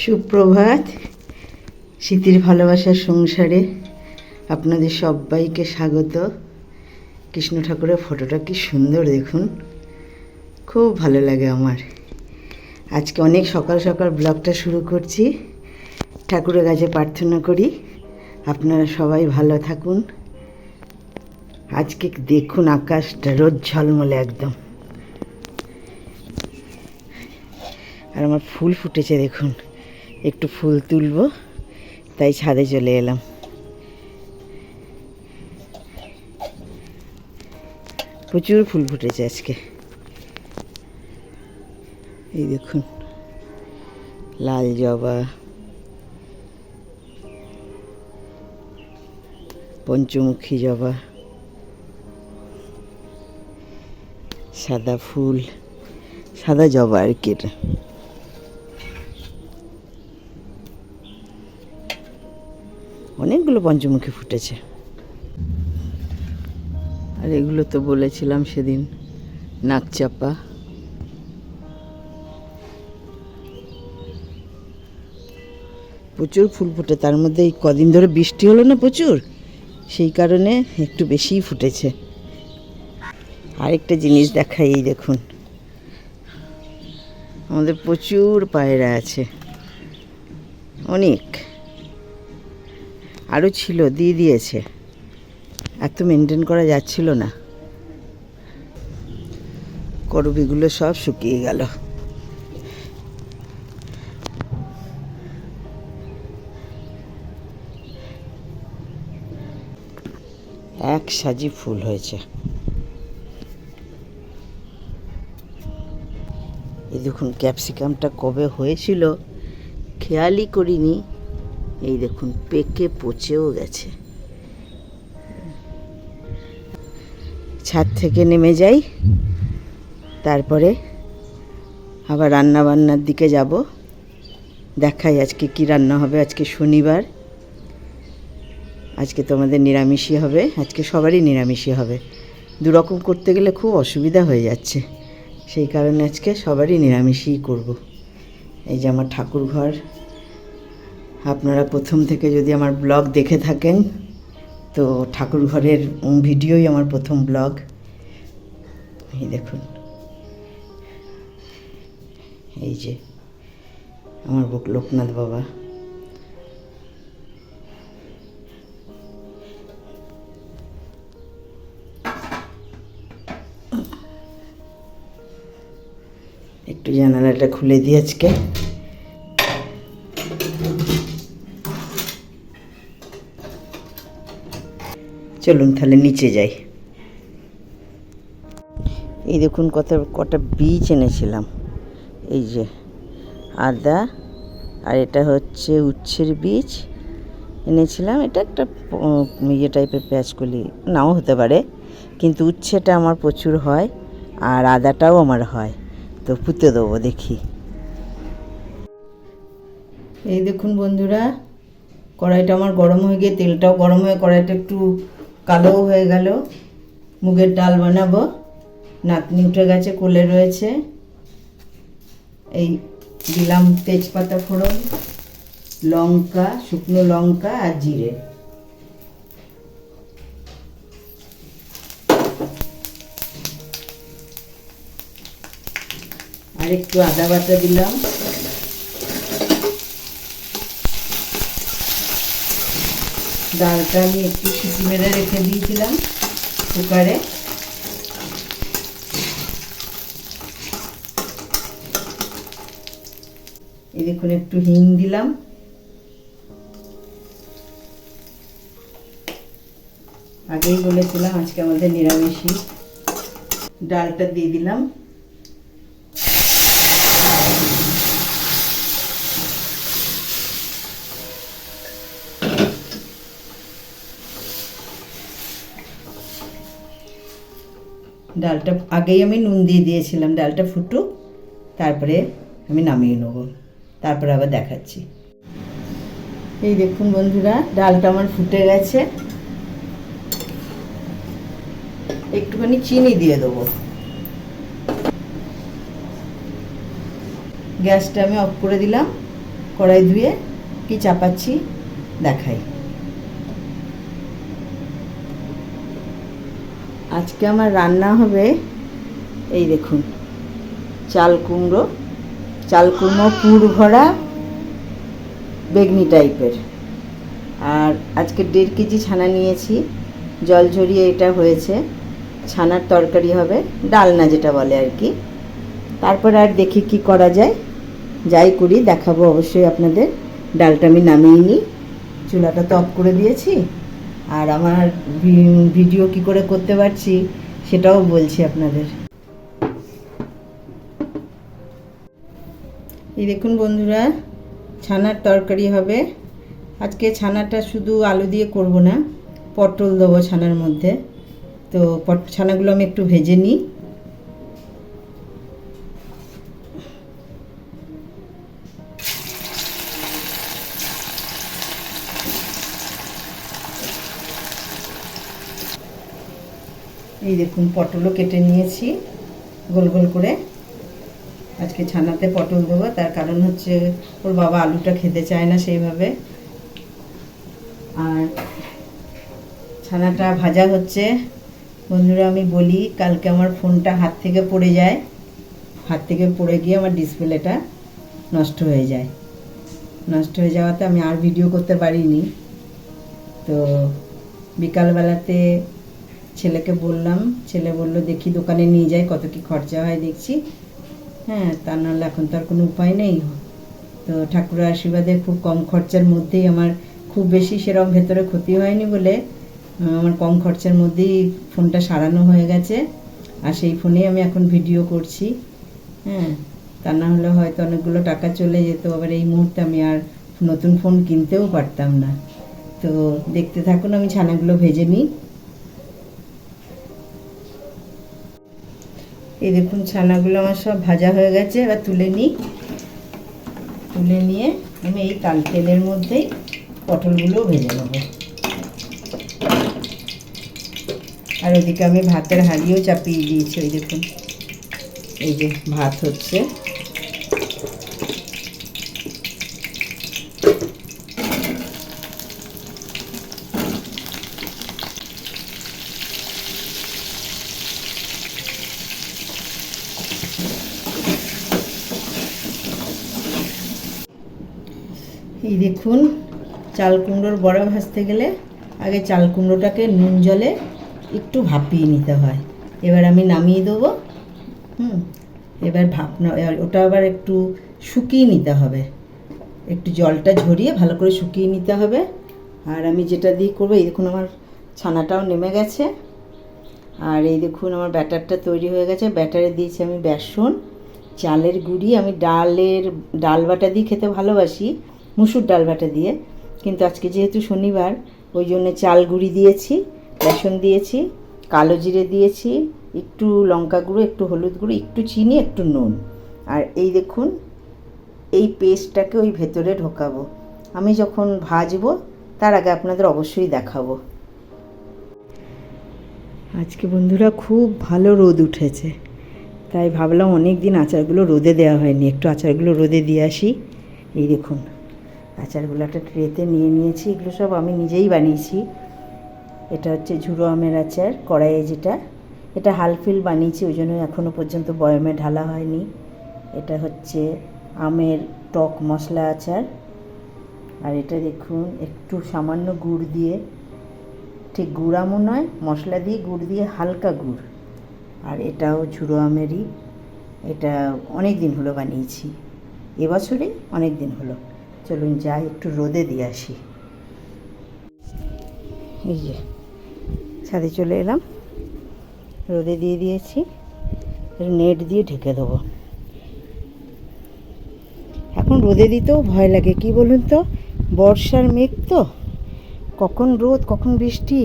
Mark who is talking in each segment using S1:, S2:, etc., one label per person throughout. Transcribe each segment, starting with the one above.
S1: সুপ্রভাত। স্মৃতির ভালোবাসার সংসারে আপনাদের সবাইকে স্বাগত। কৃষ্ণ ঠাকুরের ফটোটা কি সুন্দর দেখুন, খুব ভালো লাগে আমার। আজকে অনেক সকাল সকাল ব্লগটা শুরু করছি। ঠাকুরের কাছে প্রার্থনা করি আপনারা সবাই ভালো থাকুন। আজকে দেখুন আকাশটা রোদ ঝলমলে একদম, আর আমার ফুল ফুটেছে দেখুন। একটু ফুল তুলবো তাই ছাদে চলে এলাম। প্রচুর ফুল ফুটেছে আজকে। এই দেখুন লাল জবা, পঞ্চমুখী জবা, সাদা ফুল, সাদা জবা আর কি। অনেকগুলো পঞ্চমুখী ফুটেছে। আর এগুলো তো বলেছিলাম সেদিন, নাকচাপা। প্রচুর ফুল ফুটে, তার মধ্যে এই কদিন ধরে বৃষ্টি হলো না প্রচুর, সেই কারণে একটু বেশিই ফুটেছে। আরেকটা জিনিস দেখাই, এই দেখুন আমাদের প্রচুর পায়রা আছে, অনেক। আরও ছিল, দিয়ে দিয়েছে, এত মেনটেন করা যাচ্ছিল না। করবিগুলো সব শুকিয়ে গেল। এক সাজি ফুল হয়েছে। এই দেখুন ক্যাপসিকামটা কবে হয়েছিল খেয়ালই করিনি। এই দেখুন পেকে পচেও গেছে। ছাদ থেকে নেমে যাই, তারপরে আবার রান্না বান্নার দিকে যাব। দেখাই আজকে কি রান্না হবে। আজকে শনিবার, আজকে তো আমাদের নিরামিষই হবে। আজকে সবারই নিরামিষই হবে। দুরকম করতে গেলে খুব অসুবিধা হয়ে যাচ্ছে, সেই কারণে আজকে সবারই নিরামিষই করব। এই যে আমার ঠাকুর ঘর। আপনারা প্রথম থেকে যদি আমার ব্লগ দেখে থাকেন তো ঠাকুর ঘরের ভিডিওই আমার প্রথম ব্লগ। এই দেখুন, এই যে আমার লোকনাথ বাবা। একটু জানালাটা খুলে দিই আজকে। চলুন তাহলে নিচে যাই। এই দেখুন কটা বীজ এনেছিলাম। এই যে আদা, আর এটা হচ্ছে উচ্ছের বীজ এনেছিলাম। এটা একটা ইয়ে টাইপের পেঁয়াজকলি নাও হতে পারে, কিন্তু উচ্ছেটা আমার প্রচুর হয় আর আদাটাও আমার হয়, তো পুঁতে দেবো দেখি। এই দেখুন বন্ধুরা, কড়াইটা আমার গরম হয়ে গিয়ে তেলটাও গরম হয়ে কড়াইটা একটু কালোও হয়ে গেল। মুগের ডাল বানাবো। নাতনি উঠে গেছে, কোলে রয়েছে। এই দিলাম তেজপাতা ফোড়ন, লঙ্কা, শুকনো লঙ্কা আর জিরে। আর একটু আদা বাটা দিলাম। ডালটা আমি একটু সিটি মেরে রেখে দিয়েছিলাম কুকারে। এই দেখুন একটু হিং দিলাম। আগেই বলেছিলাম আজকে আমাদের নিরামিষই। ডালটা দিয়ে দিলাম। ডালটা আগেই আমি নুন দিয়ে দিয়েছিলাম। ডালটা ফুটুক, তারপরে আমি নামিয়ে নেব, তারপরে আবার দেখাচ্ছি। এই দেখুন বন্ধুরা, ডালটা আমার ফুটে গেছে। একটুখানি চিনি দিয়ে দেবো। গ্যাসটা আমি অফ করে দিলাম। কড়াই ধুয়ে কি চাপাচ্ছি দেখাই। আজকে আমার রান্না হবে এই দেখুন চাল কুমড়ো পুর ভরা বেগনি টাইপের। আর আজকে 1.5 কেজি ছানা নিয়েছি, জল ঝরিয়ে এটা হয়েছে। ছানার তরকারি হবে, ডালনা যেটা বলে আর কি। তারপর আর দেখি কি করা যায়, যাই করি দেখাবো অবশ্যই আপনাদের। ডালটা আমি নামিয়ে নিই, চুলাটা তো অফ করে দিয়েছি। আর আমার ভিডিও কি করে করতে পারছি সেটাও বলছি আপনাদের। এই দেখুন বন্ধুরা, ছানার তরকারি হবে আজকে। ছানাটা শুধু আলু দিয়ে করব না, পটল দেবো ছানার মধ্যে। তো ছানাগুলো আমি একটু ভেজে নিই। এই দেখুন পটলও কেটে নিয়েছি গোল গোল করে। আজকে ছানাতে পটল দেবো, তার কারণ হচ্ছে ওর বাবা আলুটা খেতে চায় না সেইভাবে। আর ছানাটা ভাজা হচ্ছে। বন্ধুরা আমি বলি, কালকে আমার ফোনটা হাত থেকে পড়ে যায়, হাত থেকে পড়ে গিয়ে আমার ডিসপ্লেটা নষ্ট হয়ে যায়। নষ্ট হয়ে যাওয়াতে আমি আর ভিডিও করতে পারিনি। তো বিকালবেলাতে ছেলেকে বললাম, ছেলে বলল দেখি দোকানে নিয়ে যাই, কত কি খরচা হয় দেখছি। হ্যাঁ, তা নাহলে এখন তো আর কোনো উপায় নেই। তো ঠাকুরের আশীর্বাদে খুব কম খরচার মধ্যেই আমার, খুব বেশি সেরকম ভেতরে ক্ষতি হয়নি বলে আমার কম খরচার মধ্যেই ফোনটা সারানো হয়ে গেছে। আর সেই ফোনেই আমি এখন ভিডিও করছি। হ্যাঁ, তা না হলে হয়তো অনেকগুলো টাকা চলে যেত, আবার এই মুহূর্তে আমি আর নতুন ফোন কিনতেও পারতাম না। তো দেখতে থাকুন, আমি ছানাগুলো ভেজে নিই। এই দেখুন ছানাগুলো আমার সব ভাজা হয়ে গেছে, এবার তুলে নিই। তুলে নিয়ে আমি এই তেলের মধ্যেই পটলগুলোও ভেজে নেব। আর ওদিকে আমি ভাতের হাঁড়িও চাপিয়ে দিয়েছি। ওই দেখুন, এই যে ভাত হচ্ছে। এই দেখুন, চাল কুমড়োর বড়া ভাজতে গেলে আগে চাল কুমড়োটাকে নুন জলে একটু ভাপিয়ে নিতে হয়। এবার আমি নামিয়ে দেবো। এবার ওটা আবার একটু শুকিয়ে নিতে হবে, একটু জলটা ঝরিয়ে ভালো করে শুকিয়ে নিতে হবে। আর আমি যেটা দিয়ে করবো, এই দেখুন আমার ছানাটাও নেমে গেছে। আর এই দেখুন আমার ব্যাটারটা তৈরি হয়ে গেছে। ব্যাটারে দিয়েছি আমি বেসন, চালের গুঁড়ি। আমি ডাল বাটা দিয়ে খেতে ভালোবাসি, মুসুর ডাল বাটা দিয়ে, কিন্তু আজকে যেহেতু শনিবার ওই জন্য চাল গুঁড়ি দিয়েছি, বেসন দিয়েছি, কালো জিরে দিয়েছি, একটু লঙ্কা গুঁড়ো, একটু হলুদ গুঁড়ো, একটু চিনি, একটু নুন। আর এই দেখুন এই পেস্টটাকে ওই ভেতরে ঢোকাবো। আমি যখন ভাজবো তার আগে আপনাদের অবশ্যই দেখাবো। আজকে বন্ধুরা খুব ভালো রোদ উঠেছে, তাই ভাবলাম অনেক দিন আচারগুলো রোদে দেওয়া হয়নি, একটু আচারগুলো রোদে দিয়ে আসি। এই দেখুন আচারগুলো একটা ট্রেতে নিয়ে নিয়েছি। এগুলো সব আমি নিজেই বানিয়েছি। এটা হচ্ছে ঝুড়ো আমের আচার, কড়াইয়ে যেটা, এটা হালফিল বানিয়েছি, ওই জন্য এখনও পর্যন্ত বয়মে ঢালা হয়নি। এটা হচ্ছে আমের টক মশলা আচার। আর এটা দেখুন একটু সামান্য গুড় দিয়ে, ঠিক গুড় আমও নয়, মশলা দিয়ে গুড় দিয়ে হালকা গুড়। আর এটাও ঝুড়ো আমেরই। এটা অনেক দিন হলো বানিয়েছি, এবছরই অনেক দিন হলো। চলুন যাই একটু রোদে দিয়ে আসি। এই যে ছাদে চলে এলাম, রোদে দিয়ে দিয়েছি, নেট দিয়ে ঢেকে দেবো। এখন রোদে দিতেও ভয় লাগে, কি বলুন তো, বর্ষার মেঘ তো, কখন রোদ কখন বৃষ্টি।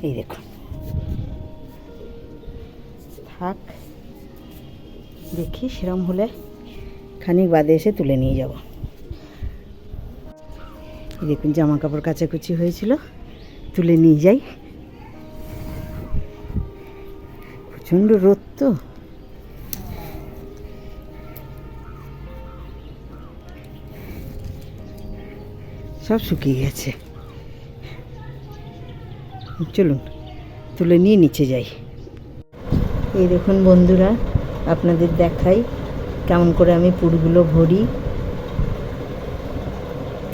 S1: এই দেখুন, থাক, দেখি সেরম হলে খানিক বাদে এসে তুলে নিয়ে যাব। দেখুন জামা কাপড় কাচাকুচি হয়েছিল, তুলে নিয়ে যাই। প্রচণ্ড রোদ তো, সব শুকিয়ে গেছে। চলুন তুলে নিয়ে নিচে যাই। এই দেখুন বন্ধুরা, আপনাদের দেখাই কেমন করে আমি পুরগুলো ভরি।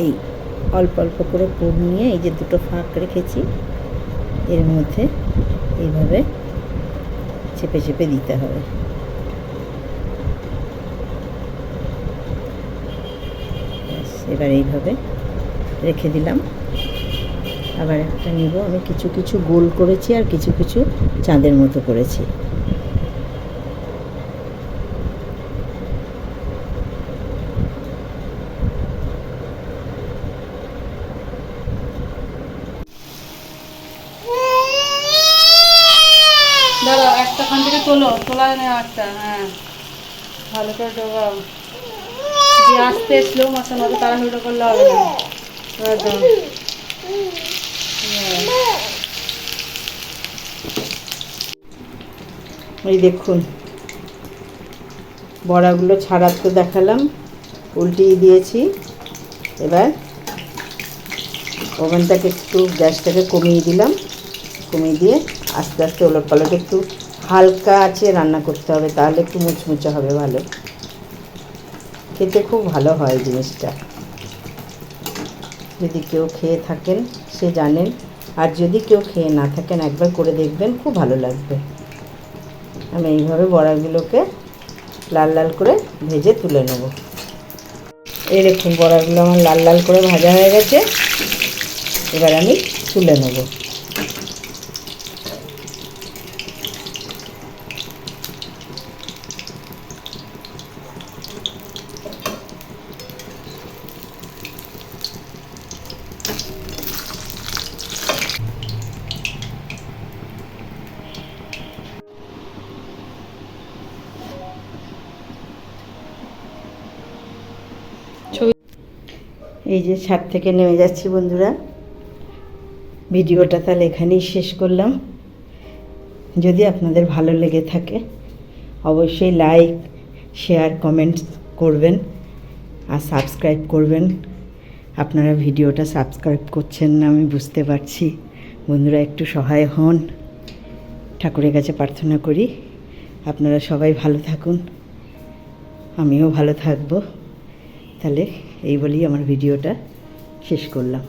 S1: এই অল্প অল্প করে পুর নিয়ে এই যে দুটো ফাঁক রেখেছি এর মধ্যে এইভাবে চেপে চেপে দিতে হবে। এবার এইভাবে রেখে দিলাম। আবার একটা নিব। আমি কিছু কিছু গোল করেছি আর কিছু কিছু চাঁদের মতো করেছি।
S2: দাঁড়াও, একটা খান থেকে তোলা নেই একটা। হ্যাঁ, ভালো করে ডোবাও। আস্তে স্লো মোশন হবে, তাড়াহুড়ো করলে হবে না। একদম
S1: এই দেখুন বড়াগুলো ছাড়ার তো দেখালাম, উল্টিয়ে দিয়েছি। এবার ওভেনটাকে একটু গ্যাসটাকে কমিয়ে দিলাম, কমিয়ে দিয়ে আস্তে আস্তে ওলট পালট একটু হালকা আছে রান্না করতে হবে, তাহলে একটু মুচমুচে হবে, ভালো খেতে খুব ভালো হয় জিনিসটা। যদি কেউ খেয়ে থাকেন সে জানেন, আর যদি কেউ খেয়ে না থাকেন একবার করে দেখবেন, খুব ভালো লাগবে। আমি এইভাবে বড়াগুলোকে লাল লাল করে ভেজে তুলে নেব। এই দেখুন বড়াগুলো আমার লাল লাল করে ভাজা হয়ে গেছে। এবার আমি তুলে নেব। এই যে ছাদ থেকে নেমে যাচ্ছি বন্ধুরা। ভিডিওটা তাহলে এখানেই শেষ করলাম। যদি আপনাদের ভালো লেগে থাকে অবশ্যই লাইক, শেয়ার, কমেন্টস করবেন আর সাবস্ক্রাইব করবেন। আপনারা ভিডিওটা সাবস্ক্রাইব করছেন না আমি বুঝতে পারছি। বন্ধুরা একটু সহায় হন, ঠাকুরের কাছে প্রার্থনা করি আপনারা সবাই ভালো থাকুন, আমিও ভালো থাকবো। তাহলে এই বলেই আমার ভিডিওটা শেষ করলাম।